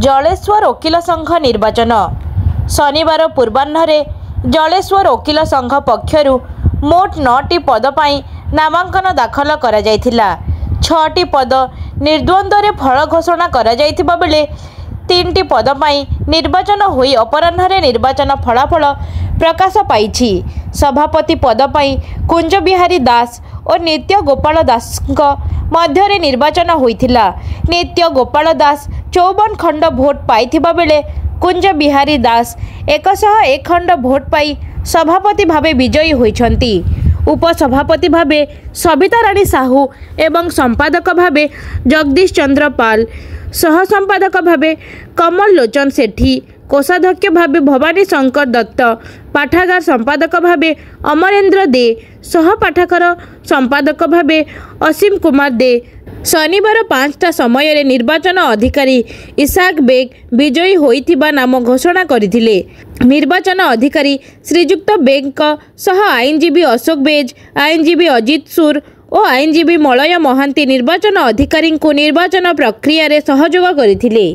जलेश्वर वकिल संघ निर्वाचन शनिवार पूर्वाह्न जलेश्वर वकिल संघ पक्षरु मोट 9टी पद पर नामांकन दाखल करा जायथिला। 6टी पद निर्द्वंद्व फल घोषणा करा जायथिबा बेले 3टी पद पर निर्वाचन होई अपराह्न निर्वाचन फलाफल प्रकाश पाई। सभापति पद पर कुंज बिहारी दास और नित्य गोपाल दास मध्य निर्वाचन होइथिला। नित्य गोपाल दास 54 खंड भोट पाइथिबा बेले कुंज बिहारी दास 101 खंड भोट पाई सभापति भावे विजयी होइछंती। उपसभापति भावे सविता राणी साहू एवं संपादक भावे जगदीश चंद्र पाल, सह संपादक भावे कमल लोचन सेठी, कोषाध्यक्ष भावे भवानी शंकर दत्त, पाठागार संपादक भावे अमरेंद्र दे, सह पाठागार संपादक भावे असीम कुमार दे। शनिवार 5टा समय निर्वाचन अधिकारी इसाक बेग विजयी होइथिबा नाम घोषणा करथिले। निर्वाचन अधिकारी श्रीजुक्त बेग सह आईनजीवी अशोक बेज, आईनजीवी अजित सुर और आईनजीवी मलय महांती निर्वाचन अधिकारी को निर्वाचन प्रक्रिया रे सहयोग करथिले।